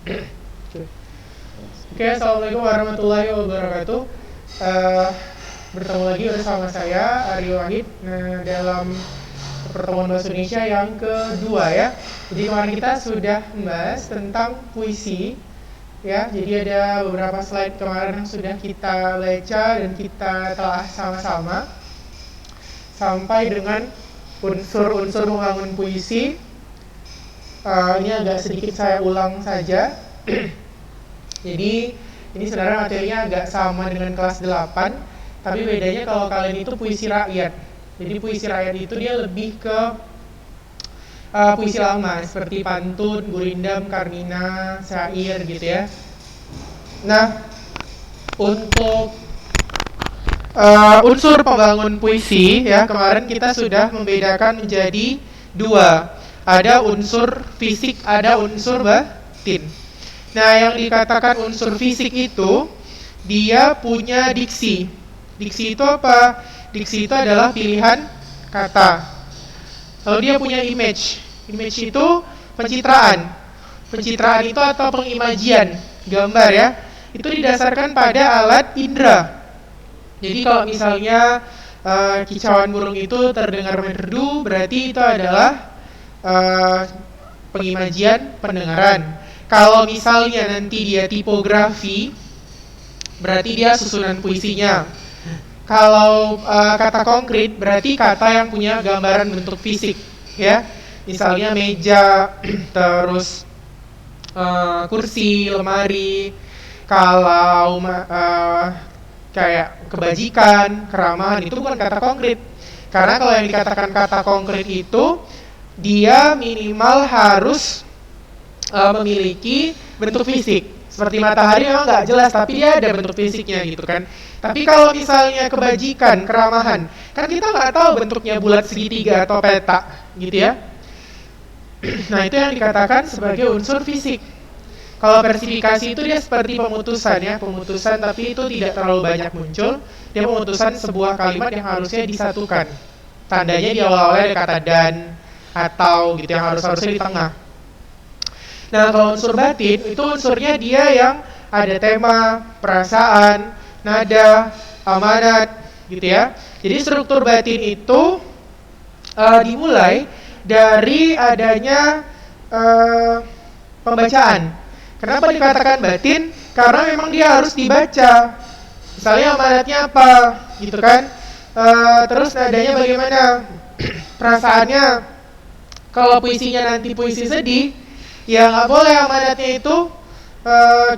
Oke, assalamualaikum warahmatullahi wabarakatuh. Eh, Bertemu lagi bersama saya Aryo Wahid. Nah, dalam pertemuan bahasa Indonesia yang kedua ya. Jadi kemarin kita sudah membahas tentang puisi ya. Jadi ada beberapa slide kemarin yang sudah kita baca dan kita telah sama-sama sampai dengan unsur-unsur membangun puisi. Ini agak sedikit saya ulang saja. Jadi ini sebenarnya materinya agak sama dengan kelas 8, tapi bedanya kalau kalian itu puisi rakyat. Jadi puisi rakyat itu dia lebih ke puisi lama seperti pantun, gurindam, karmina, syair gitu ya. Nah, untuk unsur pembangun puisi ya, kemarin kita sudah membedakan menjadi dua. Ada unsur fisik, ada unsur batin. Nah, yang dikatakan unsur fisik itu dia punya diksi. Diksi itu apa? Diksi itu adalah pilihan kata. Lalu dia punya image. Image itu pencitraan. Pencitraan itu atau pengimajian, gambar ya. Itu didasarkan pada alat indera. Jadi kalau misalnya kicauan burung itu terdengar merdu, berarti itu adalah pengimajian pendengaran. Kalau misalnya nanti dia tipografi, berarti dia susunan puisinya. Kalau kata konkret, berarti kata yang punya gambaran bentuk fisik, ya. Misalnya meja, terus kursi, lemari. Kalau kayak kebajikan, keramahan, itu bukan kata konkret. Karena kalau yang dikatakan kata konkret itu, dia minimal harus memiliki bentuk fisik. Seperti matahari memang nggak jelas, tapi dia ada bentuk fisiknya gitu kan. Tapi kalau misalnya kebajikan, keramahan, kan kita nggak tahu bentuknya bulat, segitiga, atau peta gitu ya. Nah, itu yang dikatakan sebagai unsur fisik. Kalau versifikasi itu dia seperti pemutusan ya, pemutusan tapi itu tidak terlalu banyak muncul. Dia pemutusan sebuah kalimat yang harusnya disatukan. Tandanya di awal-awalnya ada kata dan, atau gitu yang harusnya di tengah. Nah, kalau unsur batin itu unsurnya dia yang ada tema, perasaan, nada, amanat gitu ya. Jadi struktur batin itu dimulai dari adanya pembacaan. Kenapa dikatakan batin? Karena memang dia harus dibaca. Misalnya amanatnya apa gitu kan. Terus nadanya bagaimana, perasaannya. Kalau puisinya nanti puisi sedih, ya nggak boleh amanatnya itu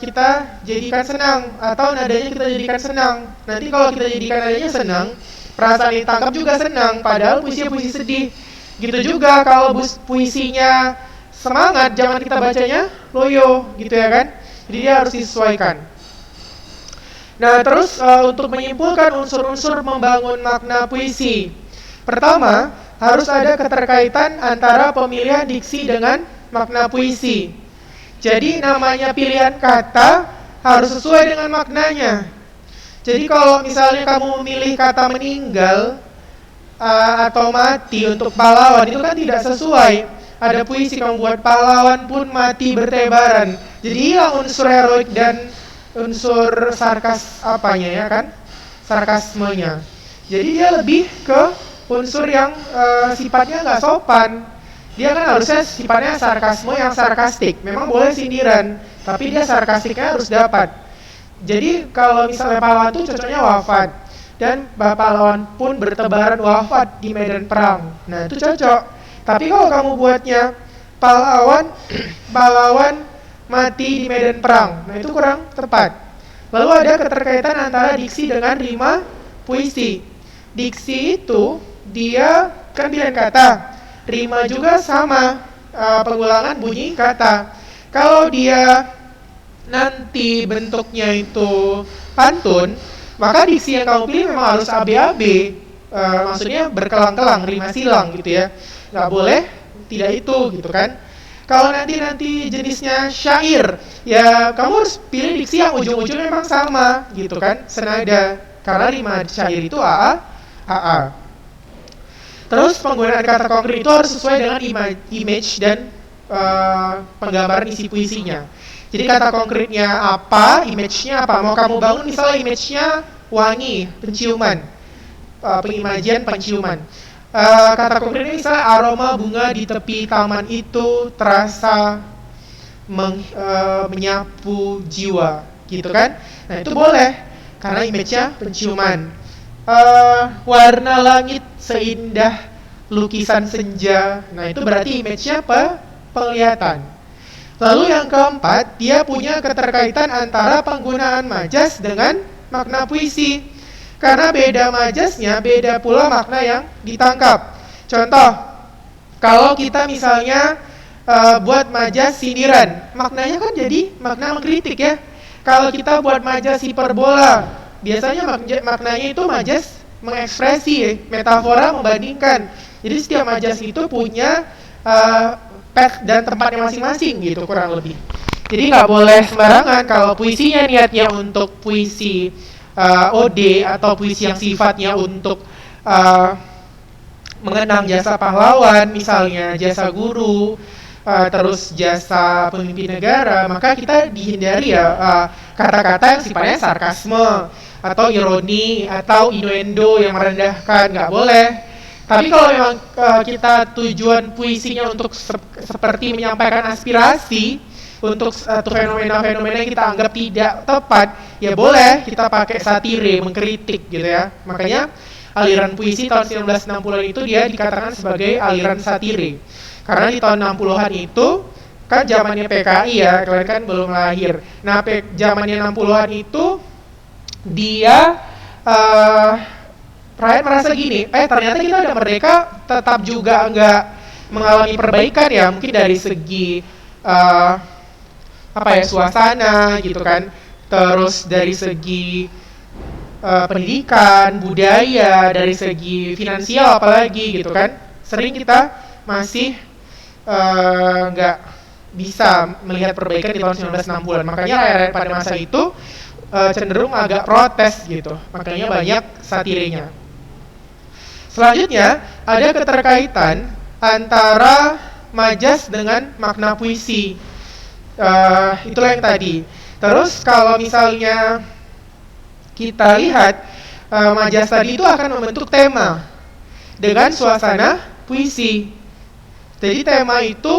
kita jadikan senang, atau nadanya kita jadikan senang. Nanti kalau kita jadikan nadanya senang, perasaan yang ditangkap juga senang, padahal puisinya puisi sedih. Gitu juga kalau puisinya semangat, jangan kita bacanya loyo gitu ya kan. Jadi dia harus disesuaikan. Nah, terus untuk menyimpulkan unsur-unsur membangun makna puisi, pertama harus ada keterkaitan antara pemilihan diksi dengan makna puisi. Jadi namanya pilihan kata harus sesuai dengan maknanya. Jadi kalau misalnya kamu memilih kata meninggal atau mati untuk pahlawan, itu kan tidak sesuai. Ada puisi kamu buat pahlawan pun mati bertebaran. Jadi hilang unsur heroik dan unsur sarkas apanya ya kan? Sarkasmenya. Jadi dia lebih ke unsur yang sifatnya nggak sopan. Dia kan harusnya sifatnya sarkasme yang sarkastik. Memang boleh sindiran, tapi dia sarkastiknya harus dapat. Jadi kalau misalnya pahlawan itu cocoknya wafat, dan pahlawan pun bertebaran wafat di medan perang. Nah itu cocok. Tapi kalau kamu buatnya pahlawan mati di medan perang, nah itu kurang tepat. Lalu ada keterkaitan antara diksi dengan rima puisi. Diksi itu dia kan pilihan kata, rima juga sama, pengulangan bunyi kata. Kalau dia nanti bentuknya itu pantun, maka diksi yang kamu pilih memang harus ABAB, maksudnya berkelang-kelang, rima silang gitu ya. Nggak boleh tidak itu gitu kan. Kalau nanti jenisnya syair, ya kamu harus pilih diksi yang ujung-ujungnya memang sama gitu kan, senada. Karena rima syair itu AA. Terus penggunaan kata konkret itu harus sesuai dengan image dan penggambaran isi puisinya. Jadi kata konkretnya apa, image-nya apa. Mau kamu bangun misalnya image-nya wangi, penciuman, pengimajian penciuman. Kata konkretnya misalnya aroma bunga di tepi taman itu terasa menyapu jiwa, gitu kan? Nah itu boleh, karena image-nya penciuman. Warna langit seindah lukisan senja, nah itu berarti image-nya penglihatan. Lalu yang keempat, dia punya keterkaitan antara penggunaan majas dengan makna puisi. Karena beda majasnya, beda pula makna yang ditangkap. Contoh, kalau kita misalnya buat majas sindiran, maknanya kan jadi makna mengkritik ya. Kalau kita buat majas hiperbola, biasanya maknanya itu majas mengekspresi, metafora membandingkan. Jadi setiap majas itu punya path dan tempatnya masing-masing gitu kurang lebih. Jadi nggak boleh sembarangan kalau puisinya niatnya untuk puisi ode atau puisi yang sifatnya untuk mengenang jasa pahlawan, misalnya jasa guru, terus jasa pemimpin negara, maka kita dihindari ya kata-kata yang sifatnya sarkasme atau ironi atau innuendo yang merendahkan, nggak boleh. Tapi kalau memang kita tujuan puisinya untuk seperti menyampaikan aspirasi untuk satu fenomena-fenomena yang kita anggap tidak tepat, ya boleh kita pakai satire, mengkritik gitu ya. Makanya aliran puisi tahun 1960-an itu dia dikatakan sebagai aliran satire. Karena di tahun 60-an itu kan zamannya PKI ya, kalian kan belum lahir. Nah, zamannya 60-an itu dia rakyat merasa gini, ternyata kita udah merdeka, tetap juga nggak mengalami perbaikan ya, mungkin dari segi suasana gitu kan, terus dari segi pendidikan, budaya, dari segi finansial apalagi gitu kan, sering kita masih nggak bisa melihat perbaikan di tahun 1960-an. Makanya rakyat pada masa itu cenderung agak protes gitu, makanya banyak satirenya. Selanjutnya, ada keterkaitan antara majas dengan makna puisi. Itulah yang tadi. Terus kalau misalnya kita lihat, majas tadi itu akan membentuk tema dengan suasana puisi. Jadi tema itu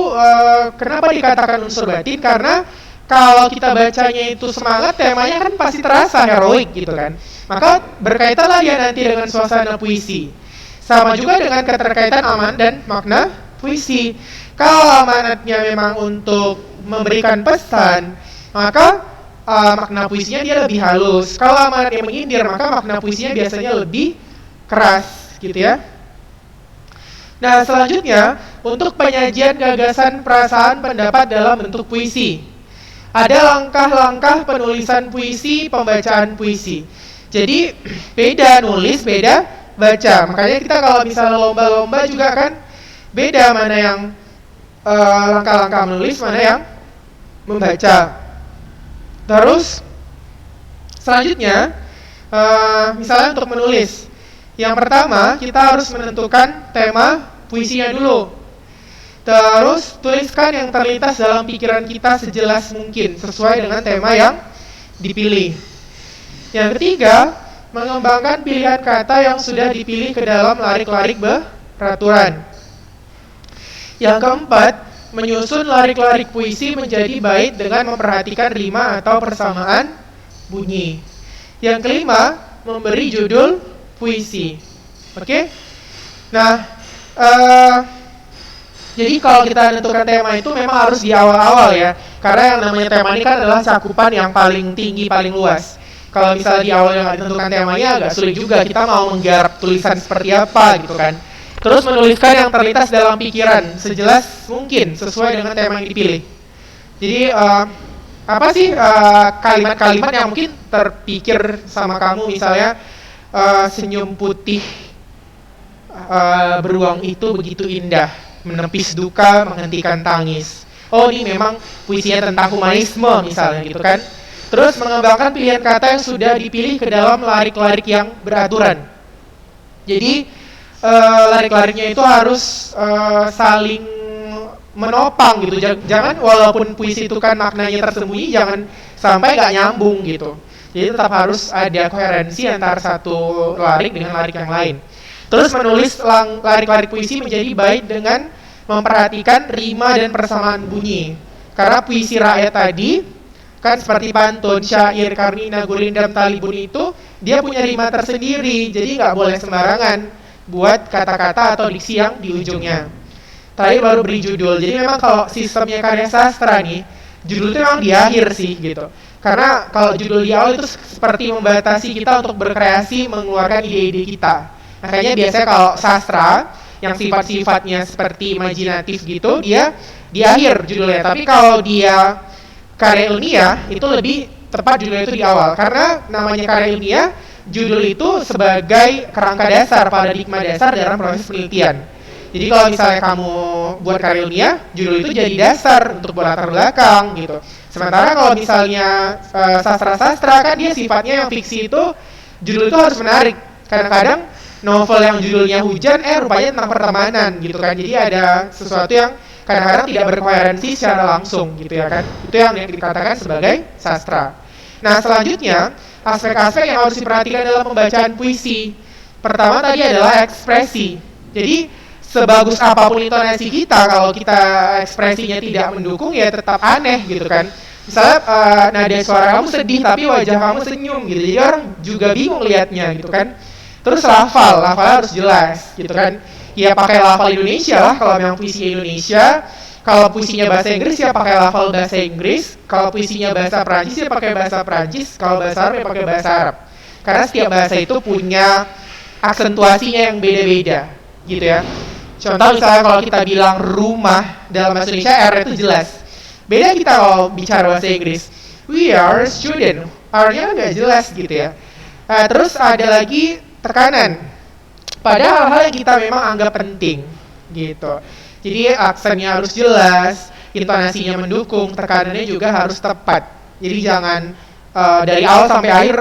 kenapa dikatakan unsur batin? Karena kalau kita bacanya itu semangat, temanya kan pasti terasa heroik gitu kan. Maka berkaitanlah dia nanti dengan suasana puisi. Sama juga dengan keterkaitan amanat dan makna puisi. Kalau amanatnya memang untuk memberikan pesan, maka makna puisinya dia lebih halus. Kalau amanatnya mengindir, maka makna puisinya biasanya lebih keras, gitu ya. Nah, selanjutnya untuk penyajian gagasan, perasaan, pendapat dalam bentuk puisi. Ada langkah-langkah penulisan puisi, pembacaan puisi. Jadi beda nulis, beda baca. Makanya kita kalau misalnya lomba-lomba juga kan beda mana yang langkah-langkah menulis, mana yang membaca. Terus selanjutnya misalnya untuk menulis, yang pertama kita harus menentukan tema puisinya dulu. Terus tuliskan yang terlintas dalam pikiran kita sejelas mungkin sesuai dengan tema yang dipilih. Yang ketiga, mengembangkan pilihan kata yang sudah dipilih ke dalam larik-larik peraturan. Yang keempat, menyusun larik-larik puisi menjadi bait dengan memperhatikan rima atau persamaan bunyi. Yang kelima, memberi judul puisi. Oke? Nah, jadi kalau kita menentukan tema itu memang harus di awal-awal ya. Karena yang namanya tema ini kan adalah cakupan yang paling tinggi, paling luas. Kalau misalnya di awal yang ditentukan temanya agak sulit juga, kita mau menggarap tulisan seperti apa gitu kan. Terus menuliskan yang terlintas dalam pikiran sejelas mungkin sesuai dengan tema yang dipilih. Jadi apa sih kalimat-kalimat yang mungkin terpikir sama kamu, misalnya senyum putih beruang itu begitu indah, menepis duka, menghentikan tangis. Oh, ini memang puisinya tentang humanisme misalnya gitu kan. Terus mengembangkan pilihan kata yang sudah dipilih ke dalam larik-larik yang beraturan. Jadi larik-lariknya itu harus saling menopang gitu. Jangan walaupun puisi itu kan maknanya tersembunyi, jangan sampai nggak nyambung gitu. Jadi tetap harus ada koherensi antara satu larik dengan larik yang lain. Terus menulis larik-larik puisi menjadi baik dengan memperhatikan rima dan persamaan bunyi. Karena puisi rakyat tadi kan seperti pantun, syair, karnina, gurindam, talibun itu dia punya rima tersendiri, jadi nggak boleh sembarangan buat kata-kata atau diksi yang di ujungnya. Tadi baru beri judul, jadi memang kalau sistemnya karya sastra nih, judul itu memang di akhir sih gitu. Karena kalau judul di awal itu seperti membatasi kita untuk berkreasi, mengeluarkan ide-ide kita. Makanya biasanya kalau sastra yang sifat-sifatnya seperti imajinatif gitu, dia di akhir judulnya. Tapi kalau dia karya ilmiah itu lebih tepat judulnya itu di awal, karena namanya karya ilmiah, judul itu sebagai kerangka dasar, paradigma dasar dalam proses penelitian. Jadi kalau misalnya kamu buat karya ilmiah, judul itu jadi dasar untuk latar belakang gitu. Sementara kalau misalnya sastra-sastra kan dia sifatnya yang fiksi itu, judul itu harus menarik. Kadang-kadang novel yang judulnya hujan, rupanya tentang pertemanan gitu kan. Jadi ada sesuatu yang kadang-kadang tidak berkoherensi secara langsung gitu ya kan. Itu yang dikatakan sebagai sastra. Nah selanjutnya, aspek-aspek yang harus diperhatikan dalam pembacaan puisi. Pertama tadi adalah ekspresi. Jadi sebagus apapun intonasi kita, kalau kita ekspresinya tidak mendukung ya tetap aneh gitu kan. Misalnya nada suara kamu sedih tapi wajah kamu senyum gitu. Jadi orang juga bingung liatnya gitu kan. Terus lafal harus jelas gitu kan. Ya pakai lafal Indonesia lah kalau memang puisi Indonesia. Kalau puisinya bahasa Inggris ya pakai lafal bahasa Inggris. Kalau puisinya bahasa Prancis ya pakai bahasa Prancis. Kalau bahasa Arab ya pakai bahasa Arab. Karena setiap bahasa itu punya aksentuasinya yang beda-beda gitu ya. Contoh misalnya kalau kita bilang rumah dalam bahasa Indonesia R itu jelas. Beda kita kalau bicara bahasa Inggris. We are student. R-nya kan nggak jelas gitu ya. Terus ada lagi tekanan. Padahal hal yang kita memang anggap penting gitu. Jadi aksennya harus jelas, intonasinya mendukung, tekanannya juga harus tepat. Jadi jangan dari awal sampai akhir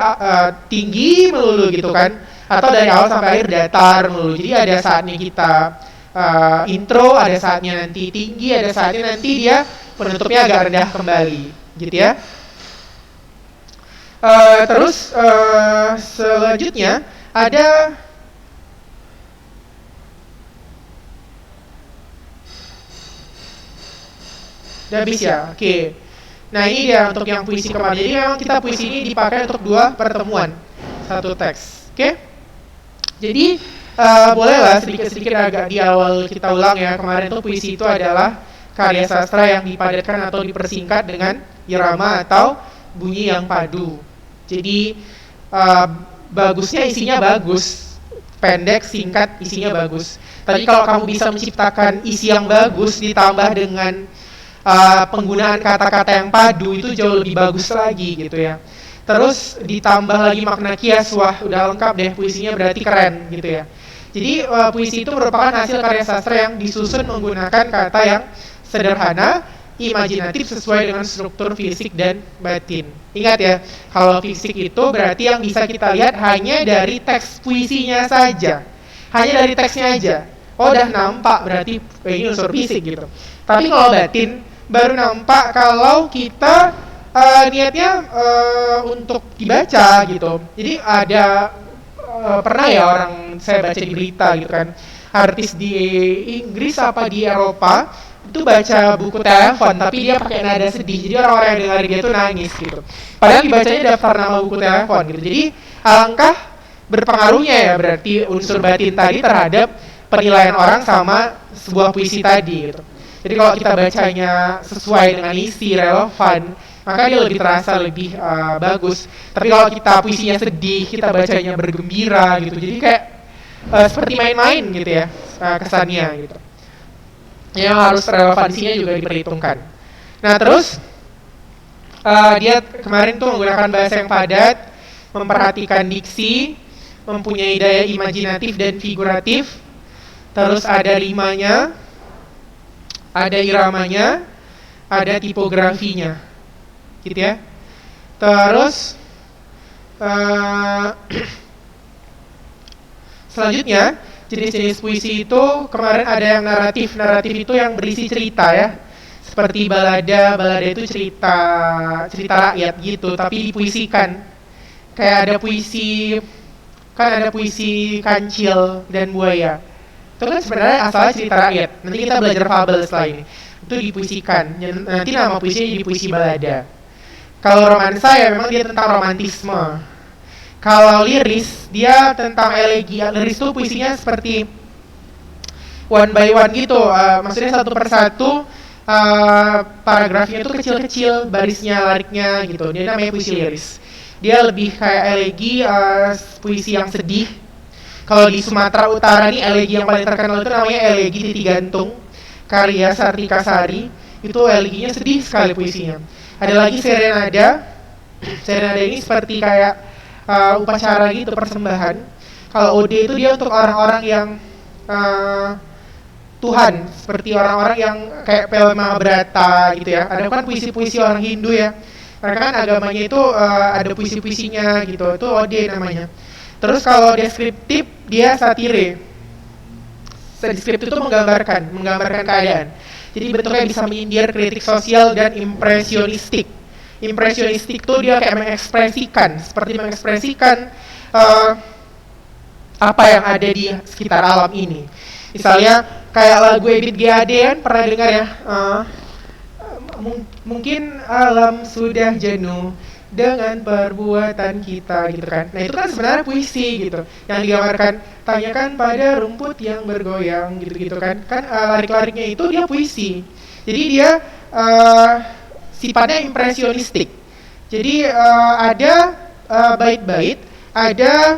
tinggi melulu gitu kan, atau dari awal sampai akhir datar melulu. Jadi ada saatnya kita intro, ada saatnya nanti tinggi, ada saatnya nanti dia penutupnya agak rendah kembali gitu ya. Terus selanjutnya ada udah habis ya? Oke. Nah ini dia untuk yang puisi kemarin. Jadi memang kita puisi ini dipakai untuk 2 pertemuan, 1 teks. Oke? Jadi bolehlah sedikit-sedikit agak di awal kita ulang ya. Kemarin tuh puisi itu adalah karya sastra yang dipadatkan atau dipersingkat dengan irama atau bunyi yang padu. Jadi bagusnya isinya bagus, pendek, singkat, isinya bagus. Tapi kalau kamu bisa menciptakan isi yang bagus ditambah dengan penggunaan kata-kata yang padu, itu jauh lebih bagus lagi gitu ya. Terus ditambah lagi makna kias, wah udah lengkap deh puisinya, berarti keren gitu ya. Jadi puisi itu merupakan hasil karya sastra yang disusun menggunakan kata yang sederhana, imajinatif sesuai dengan struktur fisik dan batin. Ingat ya, kalau fisik itu berarti yang bisa kita lihat hanya dari teks puisinya saja, hanya dari teksnya aja. Oh udah nampak berarti ini unsur fisik gitu. Tapi kalau batin baru nampak kalau kita niatnya untuk dibaca gitu. Jadi ada pernah ya orang saya baca di berita gitu kan, artis di Inggris apa di Eropa itu baca buku telepon tapi dia pakai nada sedih. Jadi orang-orang yang dengar dia tuh nangis gitu. Padahal dibacanya daftar nama buku telepon gitu. Jadi alangkah berpengaruhnya ya berarti unsur batin tadi terhadap penilaian orang sama sebuah puisi tadi gitu. Jadi kalau kita bacanya sesuai dengan isi, relevan, maka dia lebih terasa lebih bagus. Tapi kalau kita puisinya sedih, kita bacanya bergembira gitu. Jadi kayak seperti main-main gitu ya kesannya gitu. Yang harus relevansinya juga diperhitungkan. Nah terus dia kemarin tuh menggunakan bahasa yang padat, memperhatikan diksi, mempunyai daya imajinatif dan figuratif. Terus ada rimanya, ada iramanya, ada tipografinya, gitu ya. Terus selanjutnya jenis-jenis puisi itu kemarin ada yang naratif itu yang berisi cerita ya. Seperti balada itu cerita rakyat gitu, tapi dipuisikan. Kayak ada puisi kancil dan buaya. Itu kan sebenarnya asalnya cerita rakyat. Nanti kita belajar fabel setelah ini. Itu dipuisikan. Nanti nama puisinya jadi puisi balada. Kalau romansa ya memang dia tentang romantisme. Kalau liris, dia tentang elegi. Liris itu puisinya seperti one by one gitu. Maksudnya satu persatu, paragrafnya itu kecil-kecil, barisnya, liriknya gitu. Dia namanya puisi liris. Dia lebih kayak elegi, puisi yang sedih. Kalau di Sumatera Utara nih, elegi yang paling terkenal itu namanya elegi Titi Gantung, karya Sartika Sari. Itu eleginya sedih sekali puisinya. Ada lagi serenada. Serenada ini seperti kayak upacara gitu, persembahan. Kalau ode itu dia untuk orang-orang yang Tuhan, seperti orang-orang yang kayak Pel Mahabharata gitu ya. Ada kan puisi-puisi orang Hindu ya. Mereka kan agamanya itu ada puisi-puisinya gitu. Itu ode namanya. Terus kalau deskriptif dia satire. Deskriptif itu menggambarkan keadaan. Jadi bentuknya bisa menyindir, kritik sosial, dan impresionistik. Impresionistik tuh dia kayak mengekspresikan apa yang ada di sekitar alam ini. Misalnya kayak lagu Ebit G. Ade kan pernah dengar ya, mungkin alam sudah jenuh dengan perbuatan kita gitu kan. Nah itu kan sebenarnya puisi gitu, yang digambarkan tanyakan pada rumput yang bergoyang gitu kan. Larik-lariknya itu dia puisi. Jadi dia sifatnya impresionistik. Jadi ada bait-bait, ada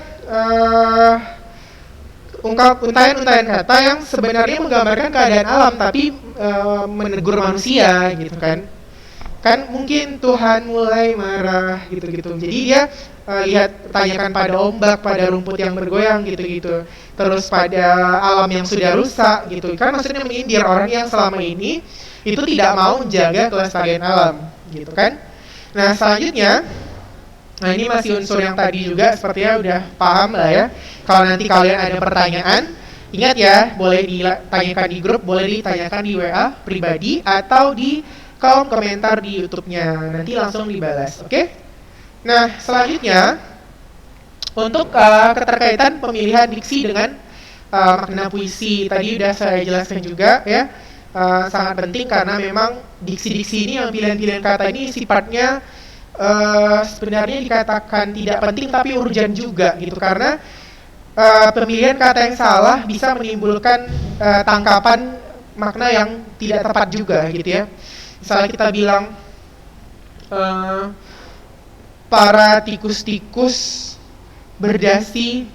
untayan-untayan kata yang sebenarnya menggambarkan keadaan alam tapi menegur manusia gitu kan. Kan mungkin Tuhan mulai marah gitu-gitu. Jadi dia tanyakan pada ombak, pada rumput yang bergoyang gitu-gitu. Terus pada alam yang sudah rusak gitu. Kan maksudnya menyindir orang yang selama ini itu tidak mau menjaga kelestarian alam gitu kan. Nah selanjutnya, nah ini masih unsur yang tadi juga, sepertinya udah paham lah ya. Kalau nanti kalian ada pertanyaan, ingat ya, boleh ditanyakan di grup, boleh ditanyakan di WA pribadi atau di kolom komentar di YouTube-nya, nanti langsung dibalas, oke? Nah selanjutnya, untuk keterkaitan pemilihan diksi dengan makna puisi, tadi udah saya jelaskan juga ya. Sangat penting karena memang diksi-diksi ini, yang pilihan-pilihan kata ini sifatnya sebenarnya dikatakan tidak penting tapi urgent juga gitu, karena pemilihan kata yang salah bisa menimbulkan tangkapan makna yang tidak tepat juga gitu ya. Misalnya kita bilang para tikus-tikus berdasi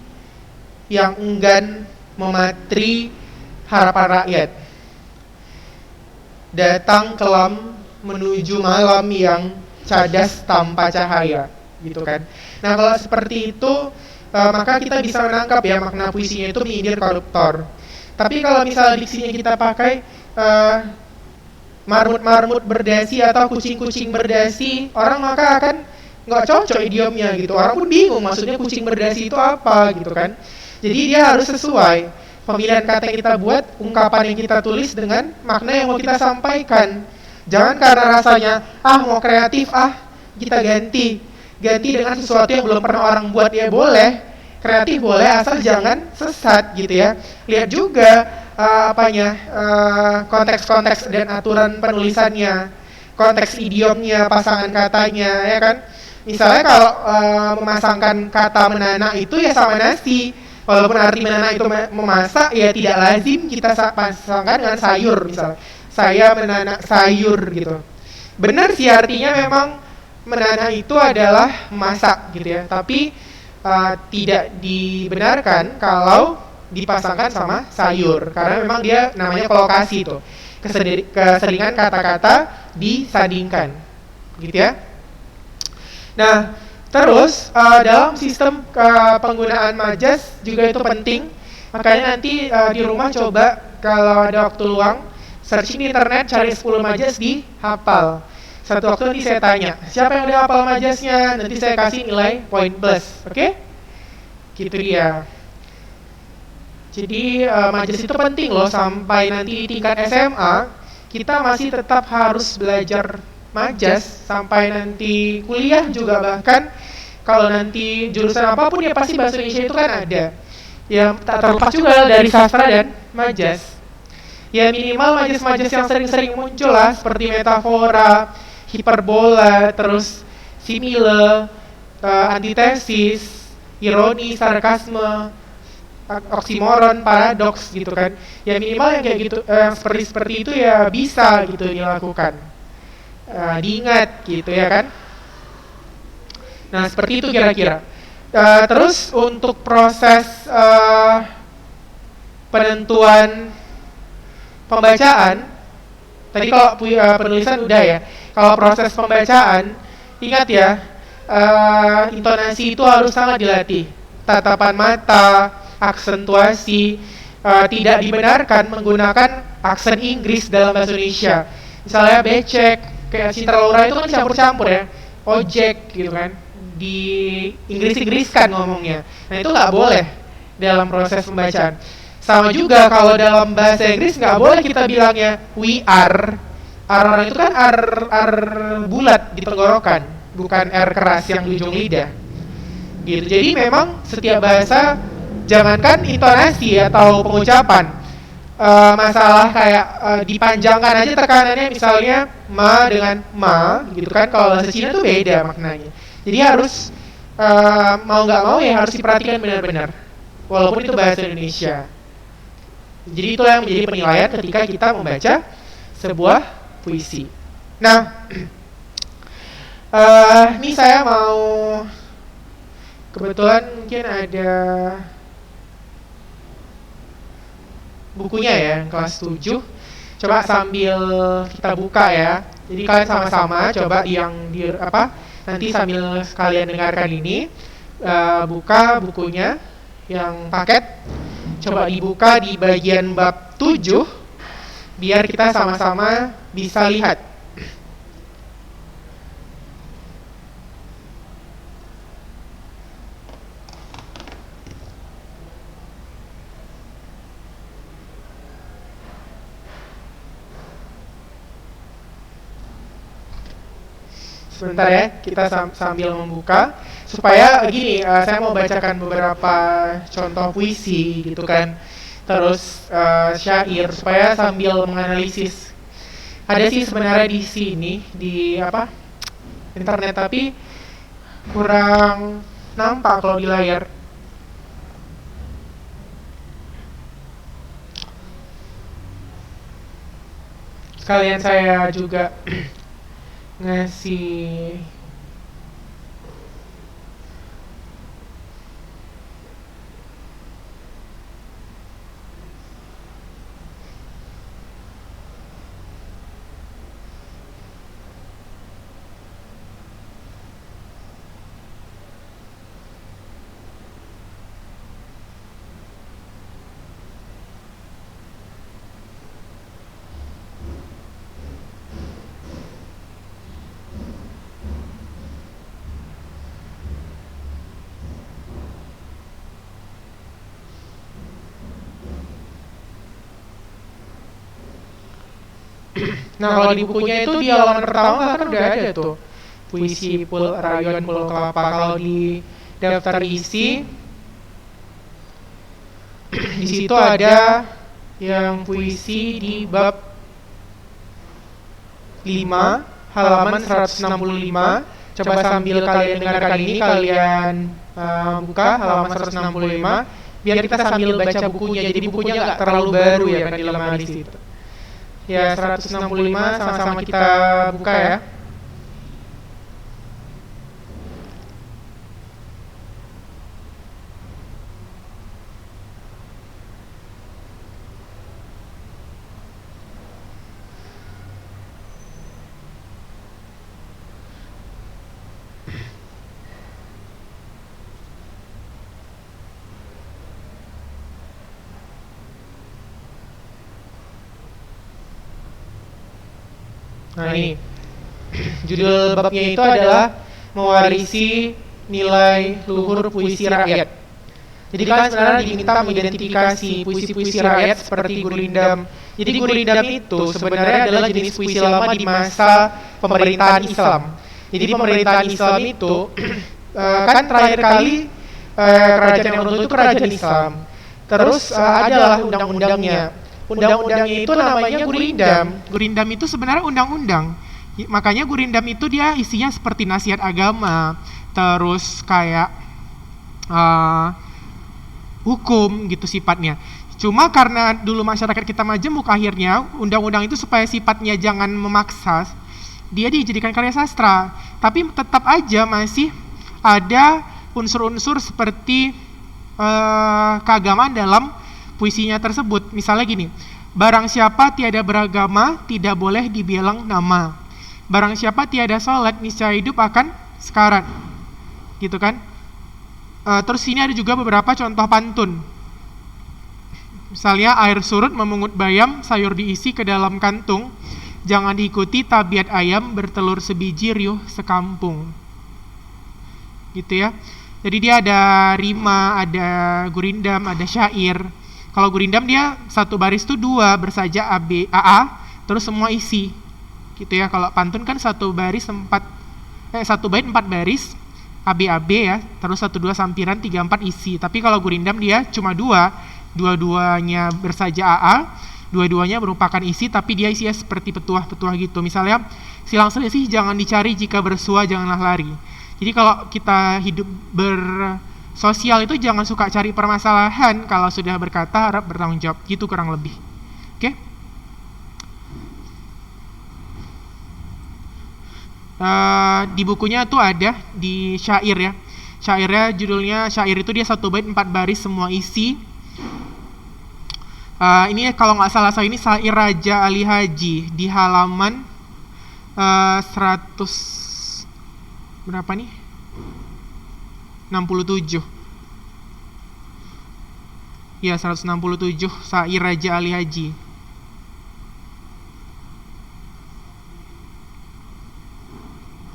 yang enggan mematri harapan rakyat, datang kelam menuju malam yang cadas tanpa cahaya gitu kan. Nah kalau seperti itu maka kita bisa menangkap ya makna puisinya itu menyindir koruptor. Tapi kalau misalnya diksinya kita pakai marmut-marmut berdasi atau kucing-kucing berdasi, orang maka akan nggak cocok idiomnya gitu. Orang pun bingung maksudnya kucing berdasi itu apa gitu kan. Jadi dia harus sesuai pemilihan kata yang kita buat, ungkapan yang kita tulis dengan makna yang mau kita sampaikan. Jangan karena rasanya mau kreatif, kita ganti dengan sesuatu yang belum pernah orang buat. Ya boleh, kreatif boleh, asal jangan sesat gitu ya. Lihat juga konteks-konteks dan aturan penulisannya, konteks idiomnya, pasangan katanya ya kan. Misalnya kalau memasangkan kata menana itu ya sama nasi, walaupun arti menana itu memasak, ya tidak lazim kita pasangkan dengan sayur. Misalnya saya menana sayur gitu. Benar sih artinya memang menana itu adalah memasak gitu ya, tapi tidak dibenarkan kalau dipasangkan sama sayur, karena memang dia namanya kolokasi tuh, keseringan kata-kata disandingkan gitu ya. Nah terus dalam sistem penggunaan majas juga itu penting. Makanya nanti di rumah coba kalau ada waktu luang, searching di internet, cari 10 majas, dihafal. Satu waktu nanti saya tanya, siapa yang udah hafal majasnya? Nanti saya kasih nilai poin plus, oke? Gitu dia. Jadi majelis itu penting loh, sampai nanti di tingkat SMA kita masih tetap harus belajar majas, sampai nanti kuliah juga. Bahkan kalau nanti jurusan apapun ya pasti bahasa Indonesia itu kan ada. Ya tak terlepas juga dari sastra dan majas. Ya minimal majas-majas yang sering-sering muncul lah, seperti metafora, hiperbola, terus simile, antitesis, ironi, sarkasme, oksimoron, paradoks gitu kan. Ya minimal yang kayak gitu, seperti itu ya bisa gitu dilakukan, diingat gitu ya kan. Nah seperti itu kira-kira. Terus untuk proses penentuan pembacaan, tadi kalau penulisan udah ya. Kalau proses pembacaan, ingat ya, intonasi itu harus sangat dilatih. Tatapan mata, aksentuasi, tidak dibenarkan menggunakan aksen Inggris dalam bahasa Indonesia. Misalnya becek, kayak Cinta Laura itu kan campur-campur ya, ojek gitu kan, di Inggris-Inggriskan ngomongnya. Nah itu nggak boleh dalam proses pembacaan. Sama juga kalau dalam bahasa Inggris nggak boleh kita bilangnya we are. R itu kan R bulat di tenggorokan, bukan R keras yang di ujung lidah. Gitu. Jadi memang setiap bahasa, jangankan intonasi atau pengucapan, masalah kayak dipanjangkan aja tekanannya, misalnya ma dengan ma gitu kan, kalau bahasa Cina tuh beda maknanya. Jadi harus mau nggak mau ya harus diperhatikan benar-benar, walaupun itu bahasa Indonesia. Jadi itulah yang menjadi penilaian ketika kita membaca sebuah puisi. Nah, ini saya mau, kebetulan mungkin ada bukunya ya, kelas 7. Coba sambil kita buka ya. Jadi kalian sama-sama coba yang di nanti sambil kalian dengarkan ini, buka bukunya yang paket. Coba dibuka di bagian bab 7 biar kita sama-sama bisa lihat. Sebentar ya, kita sambil membuka. Supaya gini, saya mau bacakan beberapa contoh puisi gitu kan, terus syair, supaya sambil menganalisis. Ada sih sebenarnya di sini di internet, tapi kurang nampak kalau di layar. Sekalian saya juga ngasih Nah kalau di bukunya itu di halaman pertama kan udah ada tuh puisi rayuan Pulau Kelapa. Kalau di daftar isi di situ ada yang puisi di bab 5 halaman 165. Coba sambil kalian dengarkan ini, kalian buka halaman 165 biar kita sambil baca bukunya. Jadi bukunya nggak terlalu baru ya kan di lemari situ. Ya 165 sama-sama kita buka ya. Nah ini judul babnya itu adalah mewarisi nilai luhur puisi rakyat. Jadi kalian sebenarnya diminta mengidentifikasi puisi-puisi rakyat seperti Gurindam. Jadi Gurindam itu sebenarnya adalah jenis puisi lama di masa pemerintahan Islam. Jadi pemerintahan Islam itu kan terakhir kali kerajaan yang runtuh itu kerajaan Islam. Terus adalah undang-undangnya. Undang-undangnya itu namanya Gurindam. Gurindam itu sebenarnya undang-undang. Makanya Gurindam itu dia isinya seperti nasihat agama, terus kayak hukum gitu sifatnya. Cuma karena dulu masyarakat kita majemuk, akhirnya undang-undang itu supaya sifatnya jangan memaksa, dia dijadikan karya sastra. Tapi tetap aja masih ada unsur-unsur seperti keagamaan dalam puisinya tersebut. Misalnya gini, barang siapa tiada beragama tidak boleh dibilang nama. Barang siapa tiada sholat niscaya hidup akan sekarat. Gitu kan? Terus sini ada juga beberapa contoh pantun. Misalnya air surut memungut bayam, sayur diisi ke dalam kantung. Jangan diikuti tabiat ayam, bertelur sebiji riuh sekampung. Gitu ya. Jadi dia ada rima, ada gurindam, ada syair. Kalau gurindam dia satu baris tuh 2 bersaja A B A A, terus semua isi. Gitu ya. Kalau pantun kan satu baris 1 bait 4 baris. ABAB ya, terus 1-2 sampiran, 3-4 isi. Tapi kalau gurindam dia cuma 2, dua-duanya bersaja AA, dua-duanya merupakan isi, tapi dia isinya seperti petuah-petuah gitu. Misalnya, silang selisih jangan dicari, jika bersua janganlah lari. Jadi kalau kita hidup bersosial itu jangan suka cari permasalahan, kalau sudah berkata harap bertanggung jawab, gitu kurang lebih. Oke? Di bukunya tuh ada di syair ya. Syairnya judulnya syair itu dia 1 bait 4 baris semua isi. Ini kalau nggak salah saya ini syair Raja Ali Haji di halaman 100 berapa nih? 67. Ya 167 syair Raja Ali Haji.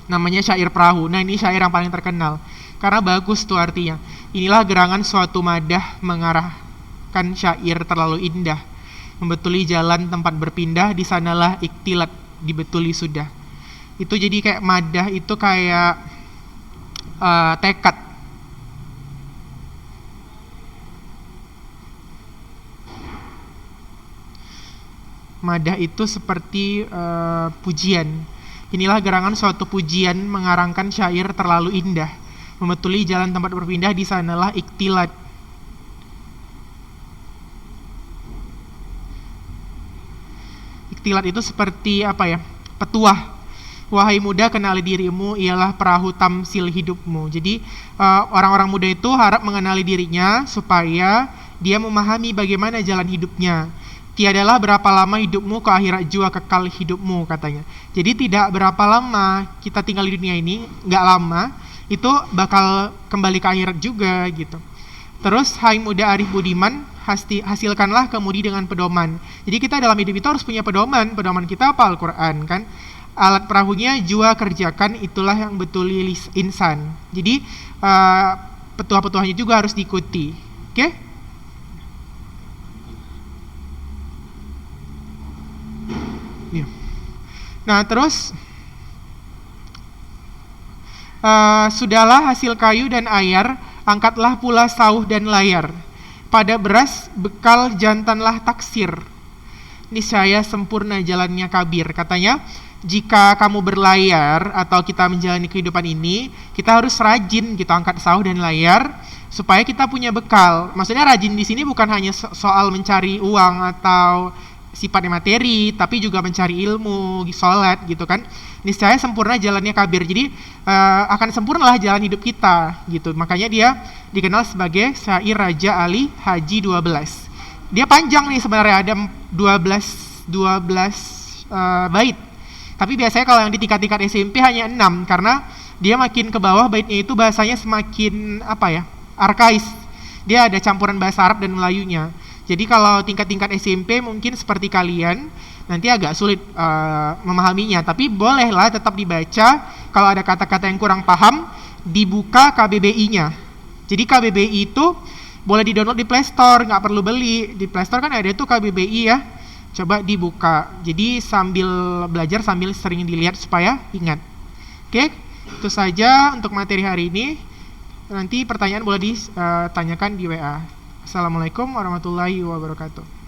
Namanya syair perahu. Nah ini syair yang paling terkenal karena bagus tuh artinya. Inilah gerangan suatu madah mengarahkan syair terlalu indah, membetuli jalan tempat berpindah, di sanalah iktilat dibetuli sudah. Itu jadi kayak madah itu kayak tekad. Madah itu seperti pujian. Inilah gerangan suatu pujian mengarangkan syair terlalu indah, membetuli jalan tempat berpindah, di sanalah iktilat. Iktilat itu seperti apa ya? Petuah. Wahai muda, kenali dirimu, ialah perahu tamsil hidupmu. Jadi orang-orang muda itu harap mengenali dirinya supaya dia memahami bagaimana jalan hidupnya. Tiadalah berapa lama hidupmu, ke akhirat jua kekal hidupmu, katanya. Jadi tidak berapa lama kita tinggal di dunia ini, nggak lama, itu bakal kembali ke akhirat juga gitu. Terus, hai muda arif budiman, hasilkanlah kemudi dengan pedoman. Jadi kita dalam hidup itu harus punya pedoman. Pedoman kita apa? Al-Quran kan. Alat perahunya jua kerjakan, itulah yang betuli insan. Jadi petuah-petuahnya juga harus diikuti. Oke? Nah terus sudahlah hasil kayu dan ayar, angkatlah pula sauh dan layar. Pada beras bekal jantanlah taksir, niscaya sempurna jalannya kabir. Katanya jika kamu berlayar atau kita menjalani kehidupan ini, kita harus rajin gitu angkat sauh dan layar supaya kita punya bekal. Maksudnya rajin di sini bukan hanya soal mencari uang atau sifatnya materi, tapi juga mencari ilmu, sholat gitu kan. Niscaya sempurna jalannya kabir. Jadi akan sempurnalah jalan hidup kita gitu. Makanya dia dikenal sebagai syair Raja Ali Haji 12. Dia panjang nih sebenarnya, ada 12 bait. Tapi biasanya kalau yang di tingkat-tingkat SMP hanya 6 karena dia makin ke bawah baitnya itu bahasanya semakin arkais. Dia ada campuran bahasa Arab dan Melayunya. Jadi kalau tingkat-tingkat SMP mungkin seperti kalian nanti agak sulit memahaminya, tapi bolehlah tetap dibaca. Kalau ada kata-kata yang kurang paham, dibuka KBBI-nya. Jadi KBBI itu boleh di-download di Play Store, nggak perlu beli. Di Play Store kan ada tuh KBBI ya. Coba dibuka. Jadi sambil belajar sambil sering dilihat supaya ingat. Oke, itu saja untuk materi hari ini. Nanti pertanyaan boleh ditanyakan di WA. Assalamualaikum warahmatullahi wabarakatuh.